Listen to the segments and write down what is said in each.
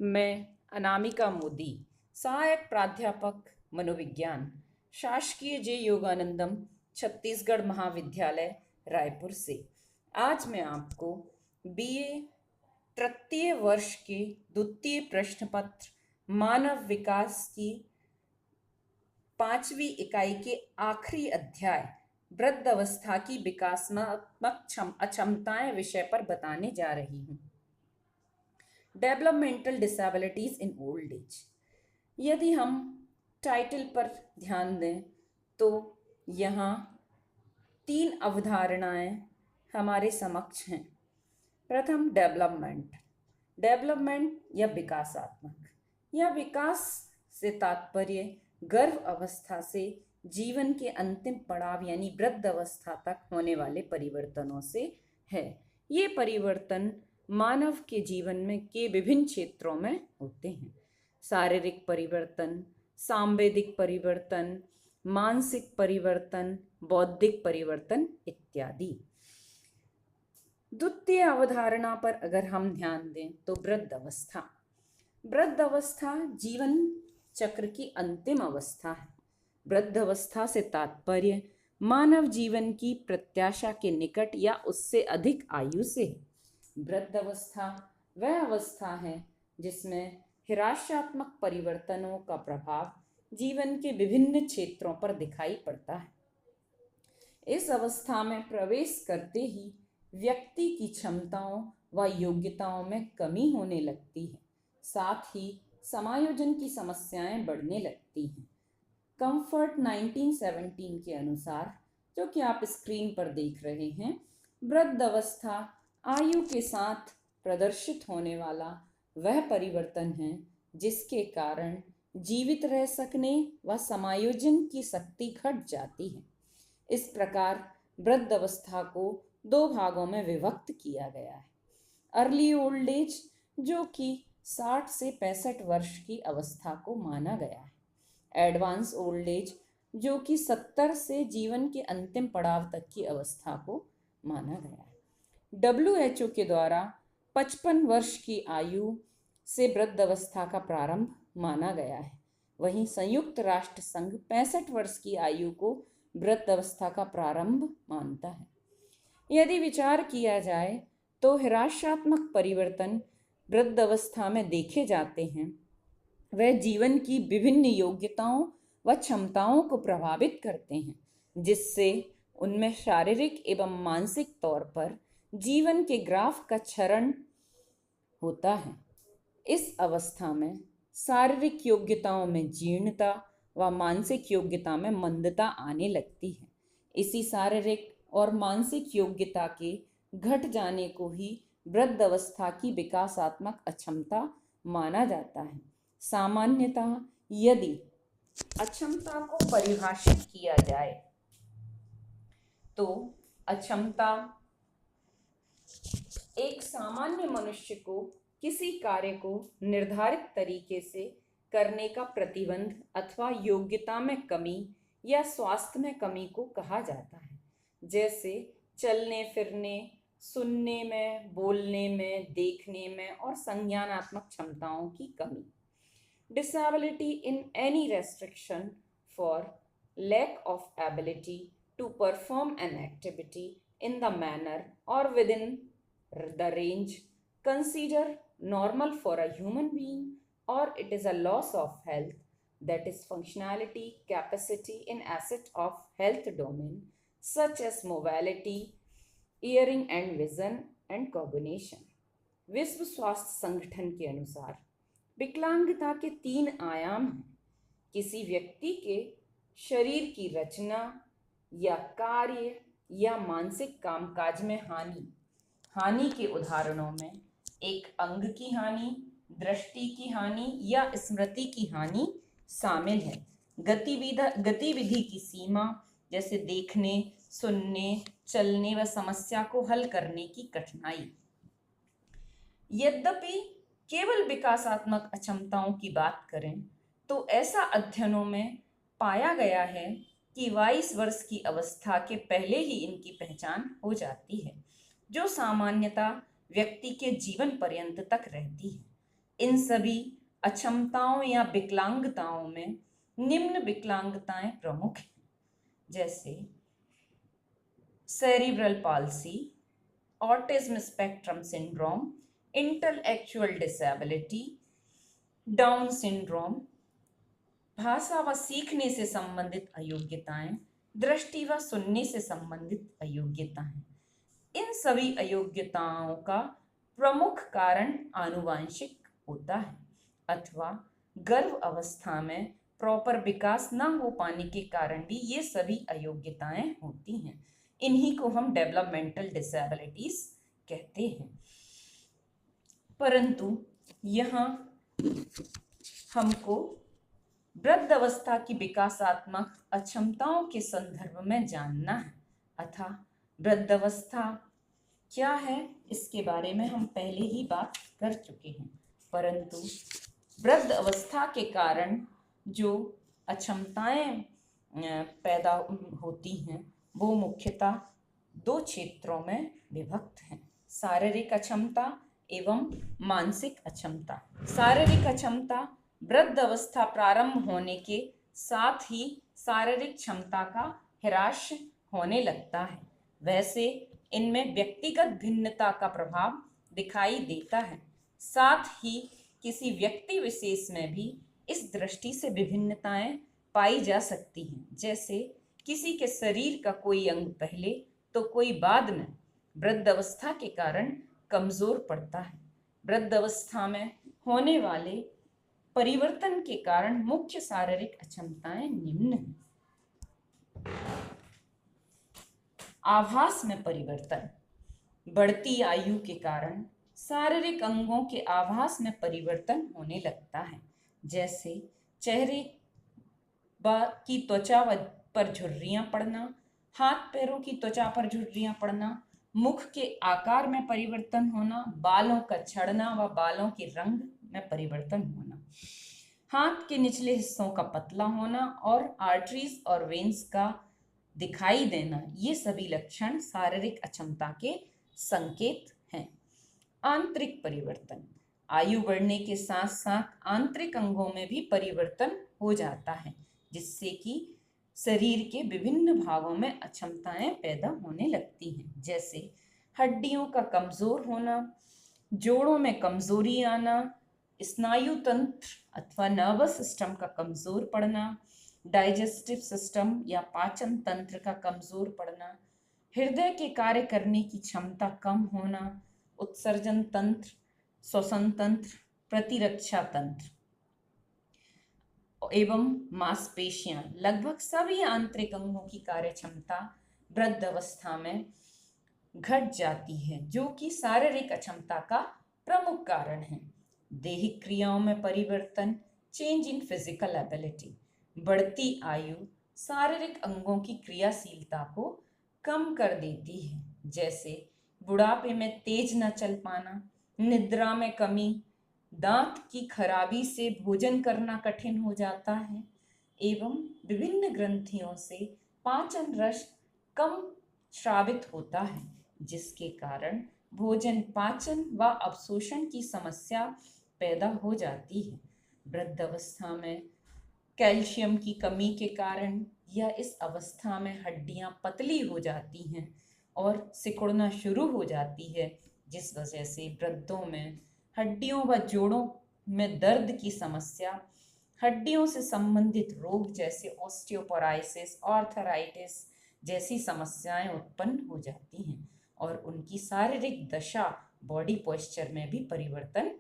मैं अनामिका मोदी, सहायक प्राध्यापक मनोविज्ञान, शासकीय जे योगानंदम छत्तीसगढ़ महाविद्यालय रायपुर से। आज मैं आपको बीए तृतीय वर्ष के द्वितीय प्रश्न पत्र मानव विकास की 5वीं इकाई के आखिरी अध्याय वृद्ध अवस्था की विकासात्मक अक्षमताएं विषय पर बताने जा रही हूँ। Developmental disabilities in old age. यदि हम टाइटल पर ध्यान दें तो यहाँ 3 अवधारणाएं हमारे समक्ष हैं। प्रथम डेवलपमेंट या विकासात्मक या विकास से तात्पर्य गर्भ अवस्था से जीवन के अंतिम पड़ाव यानी वृद्ध अवस्था तक होने वाले परिवर्तनों से है। ये परिवर्तन मानव के जीवन में के विभिन्न क्षेत्रों में होते हैं। शारीरिक परिवर्तन, सांवेदिक परिवर्तन, मानसिक परिवर्तन, बौद्धिक परिवर्तन इत्यादि। द्वितीय अवधारणा पर अगर हम ध्यान दें तो वृद्ध अवस्था जीवन चक्र की अंतिम अवस्था है। वृद्ध अवस्था से तात्पर्य मानव जीवन की प्रत्याशा के निकट या उससे अधिक आयु से है। वृद्ध अवस्था वह अवस्था है जिसमें हिराश्यात्मक परिवर्तनों का प्रभाव जीवन के विभिन्न क्षेत्रों पर दिखाई पड़ता है। इस अवस्था में प्रवेश करते ही व्यक्ति की क्षमताओं व योग्यताओं में कमी होने लगती है, साथ ही समायोजन की समस्याएं बढ़ने लगती हैं। कंफर्ट 1917 के अनुसार, जो कि आप स्क्रीन पर देख रहे हैं, वृद्ध अवस्था आयु के साथ प्रदर्शित होने वाला वह परिवर्तन है जिसके कारण जीवित रह सकने व समायोजन की शक्ति घट जाती है। इस प्रकार वृद्ध अवस्था को 2 भागों में विभक्त किया गया है। अर्ली ओल्ड एज, जो कि 60 से 65 वर्ष की अवस्था को माना गया है। एडवांस ओल्ड एज, जो कि 70 से जीवन के अंतिम पड़ाव तक की अवस्था को माना गया है। WHO के द्वारा 55 वर्ष की आयु से वृद्ध अवस्था का प्रारंभ माना गया है। वहीं संयुक्त राष्ट्र संघ 65 वर्ष की आयु को वृद्ध अवस्था का प्रारंभ मानता है। यदि विचार किया जाए तो हिराश्यात्मक परिवर्तन वृद्ध अवस्था में देखे जाते हैं, वह जीवन की विभिन्न योग्यताओं व क्षमताओं को प्रभावित करते हैं, जिससे उनमें शारीरिक एवं मानसिक तौर पर जीवन के ग्राफ का क्षरण होता है। इस अवस्था में शारीरिक योग्यताओं में जीर्णता व मानसिक योग्यता में मंदता आने लगती है। इसी शारीरिक और मानसिक योग्यता के घट जाने को ही वृद्ध अवस्था की विकासात्मक अक्षमता माना जाता है। सामान्यतः यदि अक्षमता को परिभाषित किया जाए तो अक्षमता एक सामान्य मनुष्य को किसी कार्य को निर्धारित तरीके से करने का प्रतिबंध अथवा योग्यता में कमी या स्वास्थ्य में कमी को कहा जाता है, जैसे चलने फिरने, सुनने में, बोलने में, देखने में और संज्ञानात्मक क्षमताओं की कमी। Disability in any restriction for lack of ability to perform an activity in the manner or within the range considered normal for a human being, or it is a loss of health, that is functionality, capacity in asset of health domain such as mobility, hearing and vision and cognition। विश्व स्वास्थ्य संगठन के अनुसार विकलांगता के 3 आयाम हैं। किसी व्यक्ति के शरीर की रचना या कार्य या मानसिक कामकाज में हानि के उदाहरणों में एक अंग की हानि, दृष्टि की हानि या स्मृति की हानि शामिल है। गतिविधि की सीमा, जैसे देखने, सुनने, चलने व समस्या को हल करने की कठिनाई। यद्यपि केवल विकासात्मक अक्षमताओं की बात करें तो ऐसा अध्ययनों में पाया गया है कि 22 वर्ष की अवस्था के पहले ही इनकी पहचान हो जाती है, जो सामान्यतः व्यक्ति के जीवन पर्यंत तक रहती है। इन सभी अक्षमताओं या विकलांगताओं में निम्न विकलांगताएं प्रमुख हैं, जैसे cerebral palsy, autism spectrum syndrome, intellectual disability, down syndrome, भाषा व सीखने से संबंधित अयोग्यताएं, दृष्टि व सुनने से संबंधित अयोग्यताएं। इन सभी अयोग्यताओं का प्रमुख कारण आनुवांशिक होता है अथवा गर्भ अवस्था में प्रॉपर विकास न हो पाने के कारण भी ये सभी अयोग्यताएं होती हैं। इन्हीं को हम डेवलपमेंटल डिसेबिलिटीज कहते हैं। परंतु यहाँ हमको वृद्ध अवस्था की विकासात्मक अक्षमताओं के संदर्भ में जानना है अथा वृद्ध अवस्था क्या है इसके बारे में हम पहले ही बात कर चुके हैं। परंतु वृद्ध अवस्था के कारण जो अक्षमताएं पैदा होती हैं वो मुख्यतः दो क्षेत्रों में विभक्त हैं, शारीरिक अक्षमता एवं मानसिक अक्षमता। शारीरिक अक्षमता वृद्ध अवस्था प्रारंभ होने के साथ ही शारीरिक क्षमता का ह्रास होने लगता है। वैसे इनमें व्यक्तिगत भिन्नता का प्रभाव दिखाई देता है, साथ ही किसी व्यक्ति विशेष में भी इस दृष्टि से विभिन्नताएं पाई जा सकती हैं, जैसे किसी के शरीर का कोई अंग पहले तो कोई बाद में वृद्ध अवस्था के कारण कमजोर पड़ता है। वृद्ध अवस्था में होने वाले परिवर्तन के कारण मुख्य शारीरिक अक्षमताएं निम्न हैं। आभास में परिवर्तन। बढ़ती आयु के कारण शारीरिक अंगों के आभास में परिवर्तन होने लगता है, जैसे चेहरे की त्वचा पर झुर्रियां पड़ना, हाथ पैरों की त्वचा पर झुर्रियां पड़ना, मुख के आकार में परिवर्तन होना, बालों का झड़ना व बालों के रंग में परिवर्तन होना, हाथ के निचले हिस्सों का पतला होना और आर्टरीज और वेन्स का दिखाई देना, ये सभी लक्षण शारीरिक अक्षमता के संकेत हैं। आंतरिक परिवर्तन। आयु बढ़ने के साथ साथ आंतरिक अंगों में भी परिवर्तन हो जाता है, जिससे कि शरीर के विभिन्न भागों में अक्षमताएं पैदा होने लगती हैं, जैसे हड्डियों का कमजोर होना, जोड़ों में कमजोरी आना, स्नायु तंत्र अथवा नर्वस सिस्टम का कमजोर पड़ना, डाइजेस्टिव सिस्टम या पाचन तंत्र का कमजोर पड़ना, हृदय के कार्य करने की क्षमता कम होना, उत्सर्जन तंत्र, श्वसन तंत्र, प्रतिरक्षा तंत्र एवं मांसपेशियां, लगभग सभी आंतरिक अंगों की कार्य क्षमता वृद्ध अवस्था में घट जाती है, जो कि शारीरिक अक्षमता का प्रमुख कारण है। दैहिक क्रियाओं में परिवर्तन, चेंज इन फिजिकल एबिलिटी। बढ़ती आयु शारीरिक अंगों की क्रियाशीलता को कम कर देती है, जैसे बुढ़ापे में तेज न चल पाना, निद्रा में कमी, दांत की खराबी से भोजन करना कठिन हो जाता है एवं विभिन्न ग्रंथियों से पाचन रस कम स्रावित होता है, जिसके कारण भोजन पाचन व अवशोषण की समस्या पैदा हो जाती है। वृद्ध अवस्था में कैल्शियम की कमी के कारण या इस अवस्था में हड्डियां पतली हो जाती हैं और सिकुड़ना शुरू हो जाती है, जिस वजह से वृद्धों में हड्डियों व जोड़ों में दर्द की समस्या, हड्डियों से संबंधित रोग जैसे ऑस्टियोपोरोसिस, आर्थराइटिस जैसी समस्याएं उत्पन्न हो जाती हैं और उनकी शारीरिक दशा, बॉडी पोस्चर में भी परिवर्तन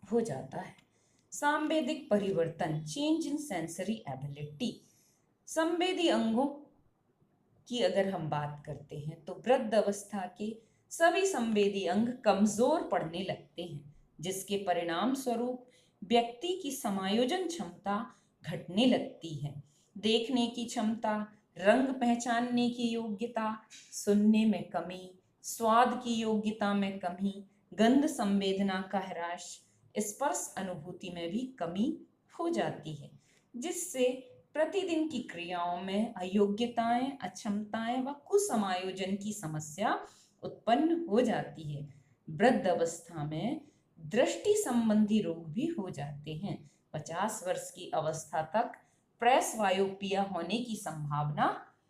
हो जाता है। सांवेदिक परिवर्तन, चेंज इन सेंसरी एबिलिटी। संवेदी अंगों की अगर हम बात करते हैं तो वृद्ध अवस्था के सभी संवेदी अंग कमजोर पड़ने लगते हैं, जिसके परिणाम स्वरूप व्यक्ति की समायोजन क्षमता घटने लगती है। देखने की क्षमता, रंग पहचानने की योग्यता, सुनने में कमी, स्वाद की योग्यता में कमी, गंध संवेदना का ह्रास, स्पर्श अनुभूति में भी कमी हो जाती है, जिससे प्रतिदिन की क्रियाओं में अयोग्यताएं, अक्षमताएं व कुसमायोजन की समस्या उत्पन्न हो जाती है। वृद्ध अवस्था में दृष्टि संबंधी रोग भी हो जाते हैं। 50 वर्ष की अवस्था तक प्रेसवायोपिया होने की संभावना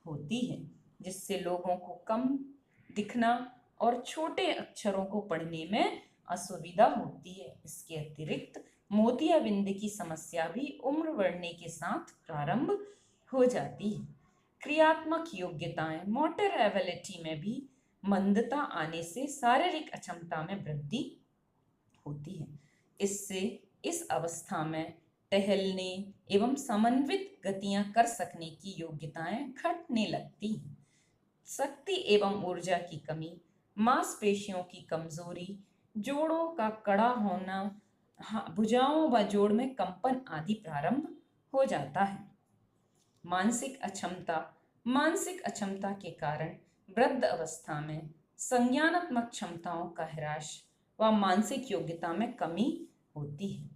होती है, जिससे लोगों को कम दिखना और छोटे अक्षरों को पढ़ने में असुविधा होती है। इसके अतिरिक्त मोतियाबिंद की समस्या भी उम्र बढ़ने के साथ प्रारंभ हो जाती है। क्रियात्मक योग्यताएं, मोटर एबिलिटी में भी मंदता आने से शारीरिक अक्षमता में वृद्धि होती है। इससे इस अवस्था में टहलने एवं समन्वित गतियां कर सकने की योग्यताएं घटने लगती हैं। शक्ति एवं ऊर्जा की कमी, मांसपेशियों की कमजोरी, जोड़ों का कड़ा होना, भुजाओं व जोड़ में कंपन आदि प्रारंभ हो जाता है। मानसिक अक्षमता के कारण वृद्ध अवस्था में संज्ञानात्मक क्षमताओं का ह्रास व मानसिक योग्यता में कमी होती है।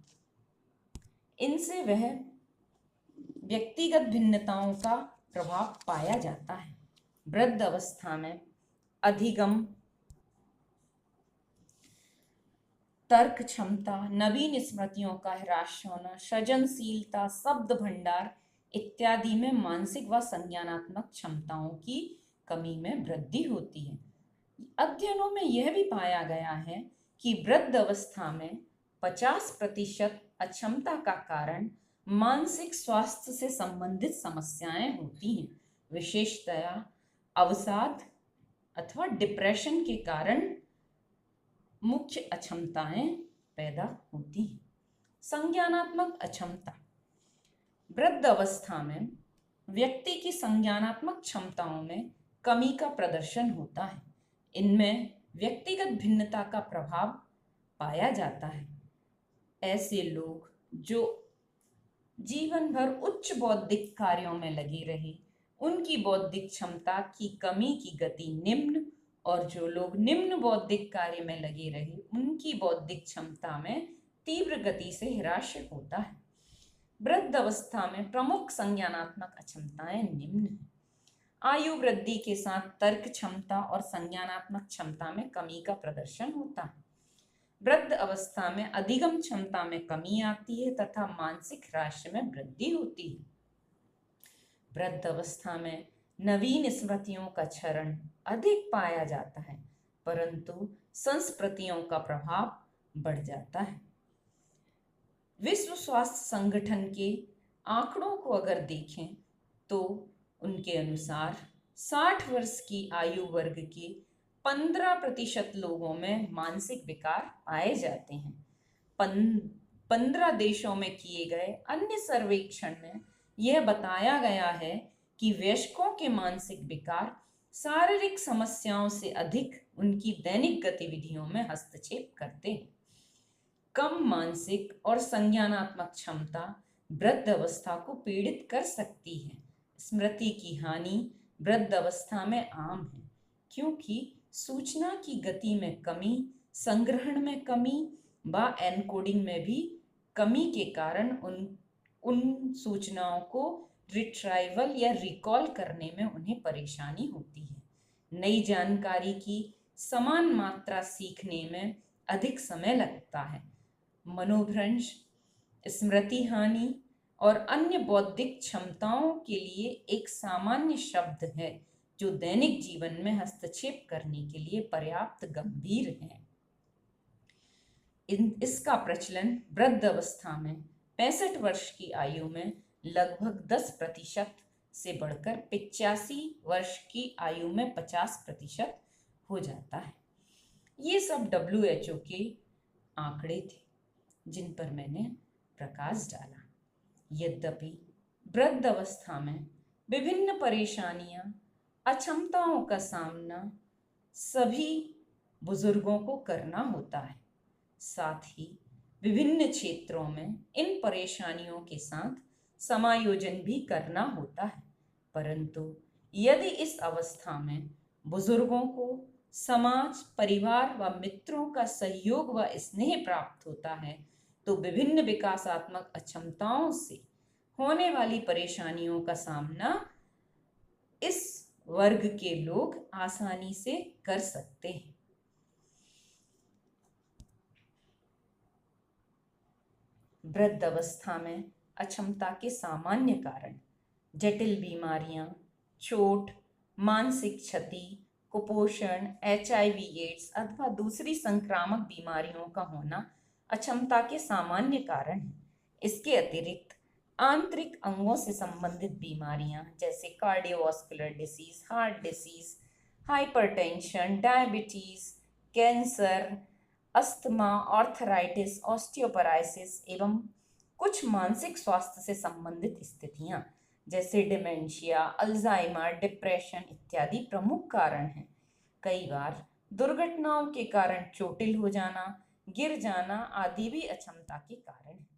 इनसे वह व्यक्तिगत भिन्नताओं का प्रभाव पाया जाता है। वृद्ध अवस्था में अधिगम, तर्क क्षमता, नवीन स्मृतियों का ह्रास होना, सृजनशीलता, शब्द भंडार इत्यादि में मानसिक व संज्ञानात्मक क्षमताओं की कमी में वृद्धि होती है। अध्ययनों में यह भी पाया गया है कि वृद्ध अवस्था में 50% अक्षमता का कारण मानसिक स्वास्थ्य से संबंधित समस्याएं होती हैं। विशेषतया अवसाद अथवा डिप्रेशन के कारण मुख्य अक्षमताएं पैदा होती हैं। संज्ञानात्मक अक्षमता, वृद्ध अवस्था में व्यक्ति की संज्ञानात्मक क्षमताओं में कमी का प्रदर्शन होता है। इनमें व्यक्तिगत भिन्नता का प्रभाव पाया जाता है। ऐसे लोग जो जीवन भर उच्च बौद्धिक कार्यों में लगे रहे, उनकी बौद्धिक क्षमता की कमी की गति निम्न, और जो लोग निम्न बौद्धिक कार्य में लगे रहे, उनकी बौद्धिक क्षमता में तीव्र गति से ह्रास होता है। वृद्ध अवस्था में प्रमुख संज्ञानात्मक अक्षमताएं निम्न हैं। आयु वृद्धि के साथ तर्क क्षमता और संज्ञानात्मक क्षमता में कमी का प्रदर्शन होता है। वृद्ध अवस्था में अधिगम क्षमता में कमी आती है तथा मानसिक ह्रास में वृद्धि होती है। वृद्ध अवस्था में नवीन स्मृतियों का क्षरण अधिक पाया जाता है, परंतु संस्कृतियों का प्रभाव बढ़ जाता है। विश्व स्वास्थ्य संगठन के आंकड़ों को अगर देखें तो उनके अनुसार 60 वर्ष की आयु वर्ग के 15% लोगों में मानसिक विकार पाए जाते हैं। 15 देशों में किए गए अन्य सर्वेक्षण में यह बताया गया है कि वयस्कों के मानसिक विकार शारीरिक समस्याओं से अधिक उनकी दैनिक गतिविधियों में हस्तक्षेप करते हैं। कम मानसिक और संज्ञानात्मक क्षमता वृद्ध अवस्था को पीड़ित कर सकती है। स्मृति की हानि वृद्ध अवस्था में आम है, क्योंकि सूचना की गति में कमी, संग्रहण में कमी व एनकोडिंग में भी कमी के कारण उन सूचनाओं को रिट्राइवल या रिकॉल करने में उन्हें परेशानी होती है। नई जानकारी की समान मात्रा सीखने में अधिक समय लगता है। मनोभ्रंश, स्मृति हानि और अन्य बौद्धिक क्षमताओं के लिए एक सामान्य शब्द है जो दैनिक जीवन में हस्तक्षेप करने के लिए पर्याप्त गंभीर है। इसका प्रचलन वृद्ध अवस्था में 65 वर्ष की आयु में लगभग 10% से बढ़कर 85 वर्ष की आयु में 50% हो जाता है। ये सब WHO के आंकड़े थे जिन पर मैंने प्रकाश डाला। यद्यपि वृद्ध अवस्था में विभिन्न परेशानियां, अक्षमताओं का सामना सभी बुजुर्गों को करना होता है, साथ ही विभिन्न क्षेत्रों में इन परेशानियों के साथ समायोजन भी करना होता है। परंतु यदि इस अवस्था में बुजुर्गों को समाज, परिवार व मित्रों का सहयोग व स्नेह प्राप्त होता है तो विभिन्न विकासात्मक अक्षमताओं से होने वाली परेशानियों का सामना इस वर्ग के लोग आसानी से कर सकते हैं। वृद्ध अवस्था में अक्षमता के सामान्य कारण जटिल बीमारियां, चोट, मानसिक क्षति, कुपोषण, HIV एड्स अथवा दूसरी संक्रामक बीमारियों का होना अक्षमता के सामान्य कारण हैं। इसके अतिरिक्त आंतरिक अंगों से संबंधित बीमारियां जैसे cardiovascular disease, heart disease, hypertension, diabetes, cancer, asthma, arthritis, osteoporosis एवं कुछ मानसिक स्वास्थ्य से संबंधित स्थितियां जैसे डिमेंशिया, अल्जाइमर, डिप्रेशन इत्यादि प्रमुख कारण हैं। कई बार दुर्घटनाओं के कारण चोटिल हो जाना, गिर जाना आदि भी अक्षमता के कारण हैं।